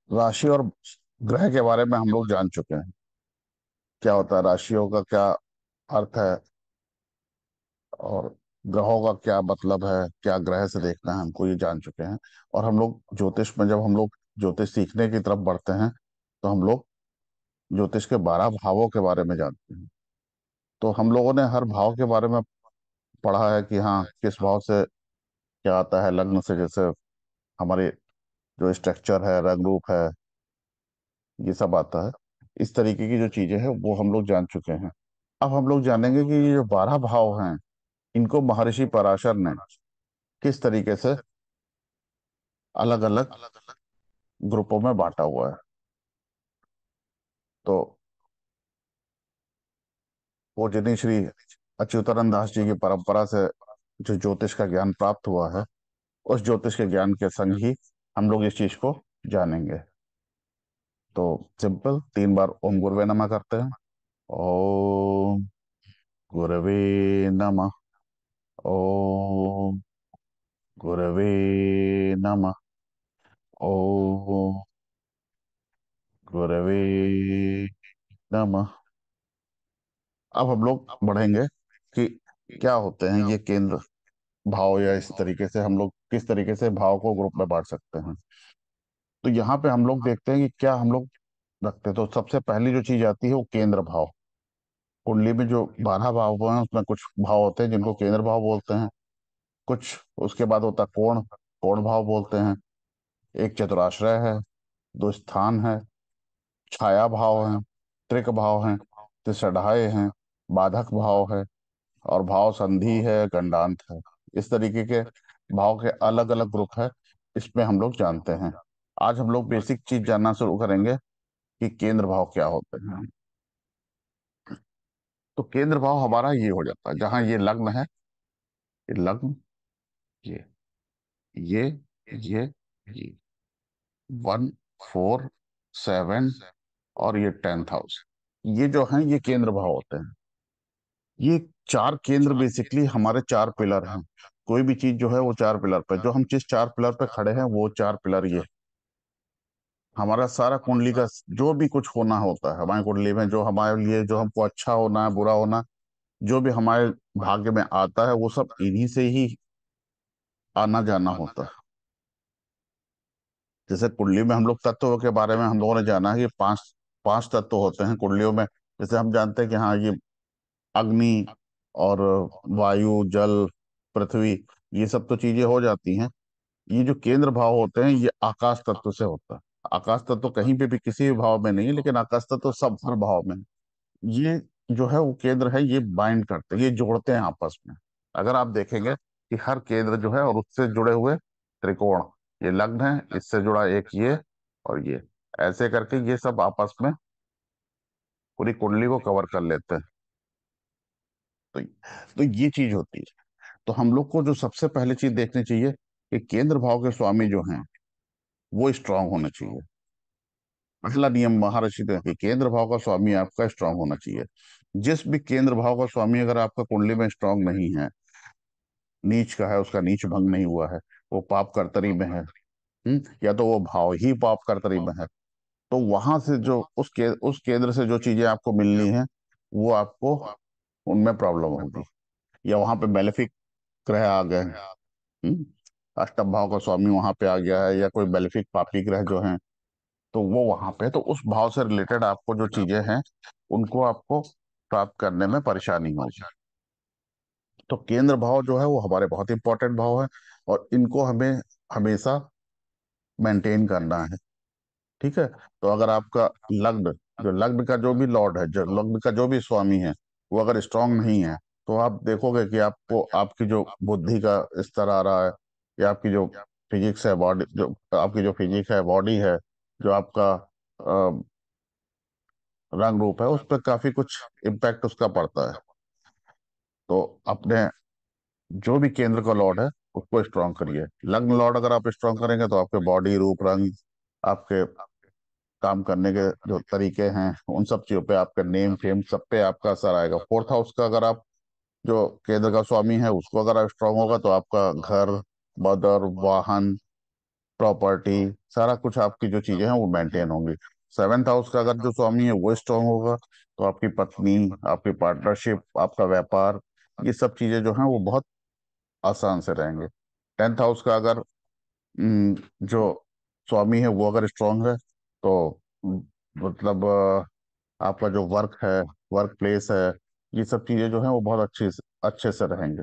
राशि और ग्रह के बारे में हम लोग जान चुके हैं। क्या होता है, राशियों का क्या अर्थ है, और ग्रहों का क्या मतलब है, क्या ग्रह से देखना है, हमको ये जान चुके हैं। और हम लोग ज्योतिष में, जब हम लोग ज्योतिष सीखने की तरफ बढ़ते हैं, तो हम लोग ज्योतिष के 12 भावों के बारे में जानते हैं। तो हम लोगों ने हर भाव के बारे में पढ़ा है कि हाँ, किस भाव से क्या आता है। लग्न से जैसे हमारे जो स्ट्रक्चर है, रंग रूप है, ये सब आता है। इस तरीके की जो चीजें हैं वो हम लोग जान चुके हैं। अब हम लोग जानेंगे कि ये जो 12 भाव हैं, इनको महर्षि पराशर ने किस तरीके से अलग अलग ग्रुपों में बांटा हुआ है। तो पूजनी श्री अच्युतानंद दास जी की परंपरा से जो ज्योतिष का ज्ञान प्राप्त हुआ है, उस ज्योतिष के ज्ञान के संग ही हम लोग इस चीज को जानेंगे। तो सिंपल 3 बार ओम गुरुवे नमः करते हैं। ओम गुरवे नमः। ओम गुरवे नमः। ओम गुरवे नमः। अब हम लोग बढ़ेंगे कि क्या होते हैं ये केंद्र भाव, या इस तरीके से हम लोग किस तरीके से भाव को ग्रुप में बांट सकते हैं। तो यहाँ पे हम लोग देखते हैं कि क्या हम लोग रखते हैं। तो सबसे पहली जो चीज आती है वो केंद्र भाव। कुंडली में जो 12 भाव हैं, उसमें कुछ भाव होते हैं जिनको केंद्र भाव बोलते हैं। कुछ उसके बाद होता है कोण। कोण भाव बोलते हैं। एक चतुराश्रय है। दो स्थान है। छाया भाव है। त्रिक भाव है। त्रिषढ़ाय है। बाधक भाव है। और भाव संधि है, गंडांत है। इस तरीके के भाव के अलग अलग ग्रुप है। इसमें हम लोग जानते हैं। आज हम लोग बेसिक चीज जानना शुरू करेंगे कि केंद्र भाव क्या होते हैं। तो केंद्र भाव हमारा ये हो जाता है, जहां ये लग्न है, ये लग्न, ये ये ये 1, 4, 7 और ये 10th हाउस, ये जो हैं ये केंद्र भाव होते हैं। ये चार केंद्र बेसिकली हमारे चार पिलर हैं। कोई भी चीज जो है वो चार पिलर पे, जो हम जिस चार पिलर पे खड़े हैं वो चार पिलर ये हमारा सारा कुंडली का जो भी कुछ होना होता है हमारी कुंडली में, जो हमारे लिए, जो हमको अच्छा होना है, बुरा होना, जो भी हमारे भाग्य में आता है, वो सब इन्हीं से ही आना जाना होता है। जैसे कुंडली में हम लोग तत्वों के बारे में हम लोगों ने जाना है कि पांच पांच तत्व होते हैं कुंडलियों में। जैसे हम जानते हैं कि हाँ, ये अग्नि और वायु, जल, पृथ्वी, ये सब तो चीजें हो जाती हैं। ये जो केंद्र भाव होते हैं ये आकाश तत्व से होता है। आकाश तत्व कहीं पे भी किसी भी भाव में नहीं है, लेकिन आकाश तत्व सब हर भाव में है। ये जो है वो केंद्र है, ये बाइंड करते हैं, ये जोड़ते हैं आपस में। अगर आप देखेंगे कि हर केंद्र जो है और उससे जुड़े हुए त्रिकोण, ये लग्न है, इससे जुड़ा एक ये और ये, ऐसे करके ये सब आपस में पूरी कुंडली को कवर कर लेते हैं। तो तो ये चीज होती है। तो हम लोग को जो सबसे पहले चीज देखनी चाहिए कि केंद्र भाव के स्वामी जो हैं वो स्ट्रांग होने चाहिए। पहला नियम महर्षि ने कि केंद्र भाव का स्वामी आपका स्ट्रांग होना चाहिए। जिस भी केंद्र भाव का स्वामी अगर आपका कुंडली में स्ट्रांग नहीं है, नीच का है, उसका नीच भंग नहीं हुआ है, वो पाप कर्तरी में है, या तो वो भाव ही पाप कर्तरी में है, तो वहां से जो उस केंद्र से जो चीजें आपको मिलनी है वो आपको उनमें प्रॉब्लम होगी। या वहां पे बेनिफिक ग्रह आ गए, हम्म, अष्टम भाव का स्वामी वहां पे आ गया है, या कोई बेनिफिक पापी ग्रह जो हैं, तो वो वहां पे, तो उस भाव से रिलेटेड आपको जो चीजें हैं उनको आपको प्राप्त करने में परेशानी होगी। तो केंद्र भाव जो है वो हमारे बहुत इंपॉर्टेंट भाव है, और इनको हमें हमेशा मेंटेन करना है। ठीक है। तो अगर आपका लग्न, जो लग्न का जो भी लॉर्ड है, जो लग्न का जो भी स्वामी है, वो अगर स्ट्रांग नहीं है, तो आप देखोगे कि आपको आपकी जो बुद्धि का स्तर आ रहा है, या आपकी जो फिजिक्स है, बॉडी जो आपकी जो फिजिक्स है, बॉडी है, जो आपका रंग रूप है, उस पर काफी कुछ इम्पैक्ट उसका पड़ता है। तो अपने जो भी केंद्र का लॉर्ड है उसको स्ट्रांग करिए। लग्न लॉर्ड अगर आप स्ट्रांग करेंगे तो आपके बॉडी, रूप, रंग, आपके काम करने के जो तरीके हैं, उन सब चीजों पे, आपका नेम फेम सब पे आपका असर आएगा। फोर्थ हाउस का अगर आप जो केंद्र का स्वामी है उसको अगर आप स्ट्रांग होगा, तो आपका घर, मदर, वाहन, प्रॉपर्टी, सारा कुछ आपकी जो चीजें हैं वो मेंटेन होंगी। सेवेंथ हाउस का अगर जो स्वामी है वो स्ट्रांग होगा, तो आपकी पत्नी, आपकी पार्टनरशिप, आपका व्यापार, ये सब चीजें जो हैं वो बहुत आसान से रहेंगे। टेंथ हाउस का अगर जो स्वामी है वो अगर स्ट्रांग है, तो मतलब आपका जो वर्क है, वर्क प्लेस है, ये सब चीजें जो है वो बहुत अच्छे से रहेंगे,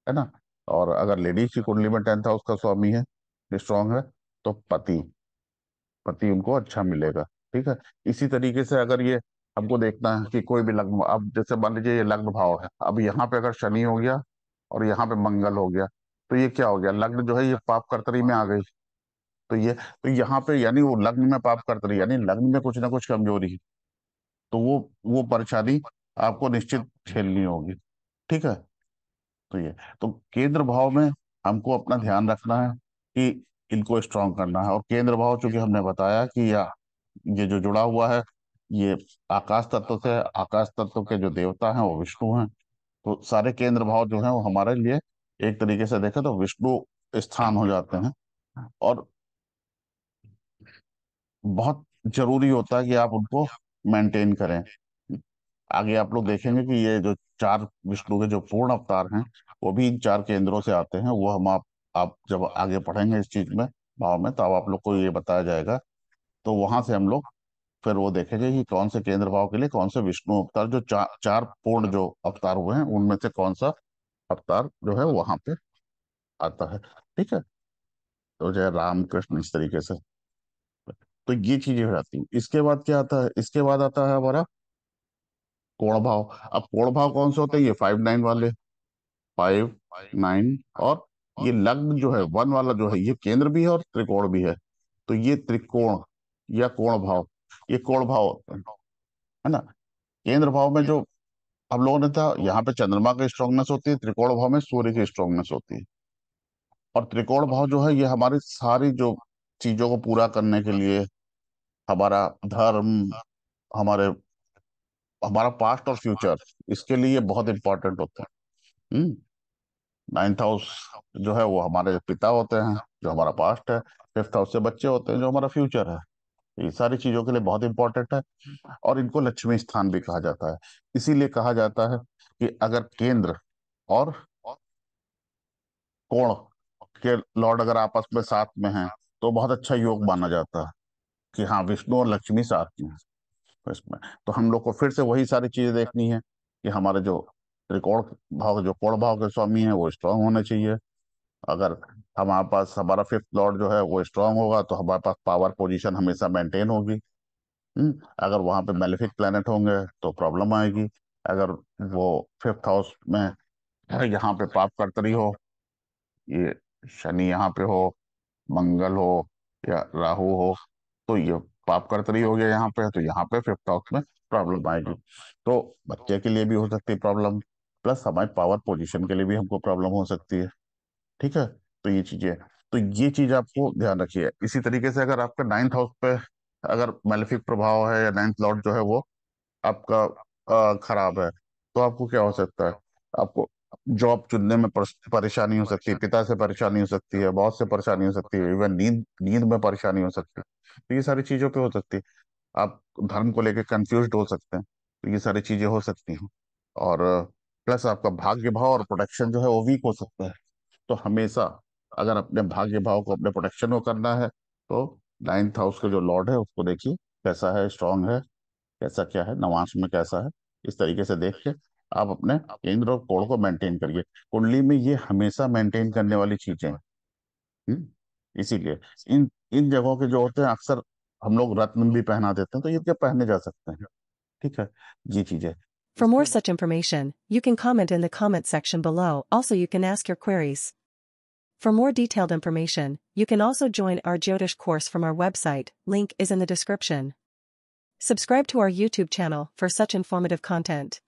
है ना। और अगर लेडीज की कुंडली में टेंथ हाउस का स्वामी है, स्ट्रांग है, तो पति पति उनको अच्छा मिलेगा। ठीक है। इसी तरीके से अगर ये हमको देखना है कि कोई भी लग्न, अब जैसे मान लीजिए ये लग्न भाव है, अब यहाँ पे अगर शनि हो गया और यहाँ पे मंगल हो गया, तो ये क्या हो गया, लग्न जो है ये पाप कर्तरी में आ गई। तो यहाँ पे यानी वो लग्न में पाप कर्तरी, यानी लग्न में कुछ ना कुछ कमजोरी है, तो वो परेशानी आपको निश्चित झेलनी होगी। ठीक है। तो ये, तो केंद्र भाव में हमको अपना ध्यान रखना है कि इनको स्ट्रांग करना है। और केंद्र भाव चूंकि हमने बताया कि ये जो जुड़ा हुआ है, ये आकाश तत्व से, आकाश तत्व के जो देवता हैं वो विष्णु हैं। तो सारे केंद्र भाव जो हैं वो हमारे लिए एक तरीके से देखें तो विष्णु स्थान हो जाते हैं। और बहुत जरूरी होता है कि आप उनको मेंटेन करें। आगे आप लोग देखेंगे कि ये जो चार विष्णु के जो पूर्ण अवतार हैं, वो भी इन चार केंद्रों से आते हैं। वो हम आप जब आगे पढ़ेंगे इस चीज में, भाव में, तब आप लोग को ये बताया जाएगा। तो वहां से हम लोग फिर वो देखेंगे कि कौन से केंद्र भाव के लिए कौन से विष्णु अवतार, जो चार पूर्ण जो अवतार हुए हैं उनमें से कौन सा अवतार जो है वहां पे आता है। ठीक है। तो जय राम कृष्ण, इस तरीके से। तो ये चीजें हो जाती हैं। इसके बाद क्या आता है, इसके बाद आता है हमारा कोण भाव। अब कोण भाव कौन से होते हैं, ये 5 9 वाले, 5 9। और ये लग्न जो है, वन वाला जो है, ये केंद्र भी है और त्रिकोण भी है। तो ये त्रिकोण या कोण भाव, ये कोण भाव होते हैं, है ना। केंद्र भाव में जो हम लोगों ने था, यहाँ पे चंद्रमा की स्ट्रांगनेस होती है, त्रिकोण भाव में सूर्य की स्ट्रांगनेस होती है। और त्रिकोण भाव जो है ये हमारी सारी जो चीजों को पूरा करने के लिए, हमारा धर्म, हमारे हमारा पास्ट और फ्यूचर, इसके लिए बहुत इंपॉर्टेंट होता है। नाइन्थ हाउस जो है वो हमारे पिता होते हैं, जो हमारा पास्ट है। फिफ्थ हाउस से बच्चे होते हैं, जो हमारा फ्यूचर है। ये सारी चीजों के लिए बहुत इंपॉर्टेंट है। और इनको लक्ष्मी स्थान भी कहा जाता है। इसीलिए कहा जाता है कि अगर केंद्र और कोण के लॉर्ड अगर आपस में साथ में हैं, तो बहुत अच्छा योग माना जाता है कि हाँ, विष्णु और लक्ष्मी साथ में हैं। तो इसमें तो हम लोग को फिर से वही सारी चीजें देखनी है कि हमारे जो त्रिकोण भाव, जो कोण भाव के स्वामी हैं, वो स्ट्रांग होने चाहिए। अगर हमारे पास हमारा फिफ्थ लॉर्ड जो है वो स्ट्रांग होगा, तो हमारे पास पावर पोजीशन हमेशा मेंटेन होगी। अगर वहां पे मेलेफिक प्लेनेट होंगे तो प्रॉब्लम आएगी। अगर वो फिफ्थ हाउस में यहाँ पे पाप कर्तरी हो, ये शनि यहाँ पे हो, मंगल हो या राहु हो, तो ये पाप कर्तरी हो गया यहाँ पे, तो यहाँ पे फिफ्थ हाउस में प्रॉब्लम आएगी। तो बच्चे के लिए भी हो सकती है प्रॉब्लम, प्लस हमारी पावर पोजीशन के लिए भी हमको प्रॉब्लम हो सकती है। ठीक है। तो ये चीजें, तो ये चीज आपको ध्यान रखिए। इसी तरीके से अगर आपका नाइन्थ हाउस पे अगर मैलेफिक प्रभाव है, या नाइन्थ लॉर्ड जो है वो आपका खराब है, तो आपको क्या हो सकता है, आपको जॉब चुनने में परेशानी हो सकती है, पिता से परेशानी हो सकती है, बॉस से परेशानी हो सकती है, इवन नींद नींद में परेशानी हो सकती है। तो ये सारी चीजों पे हो सकती है। आप धर्म को लेकर कंफ्यूज हो सकते हैं, तो ये सारी चीजें हो सकती हैं। और प्लस आपका भाग्य भाव और प्रोटेक्शन जो है वो वीक हो सकता है। तो हमेशा अगर अपने भाग्य भाव को, अपने प्रोटेक्शन को करना है, तो नाइन्थ हाउस के जो लॉर्ड है उसको देखिए कैसा है, स्ट्रांग है, कैसा क्या है, नवांश में कैसा है। इस तरीके से देख के आप अपने केंद्र और कोण को मेंटेन करिए। कुंडली में ये हमेशा मेंटेन करने वाली चीजें हैं। इसीलिए इन इन जगहों के जो होते हैं, अक्सर हम लोग रत्न भी पहना देते हैं, तो ये क्या पहने जा सकते हैं। ठीक है। ये चीजें। For more such information, you can comment in the comment section below. Also, you can ask your queries. For more detailed information, you can also join our Jyotish course from our website. Link is in the description. Subscribe to our YouTube channel for such informative content.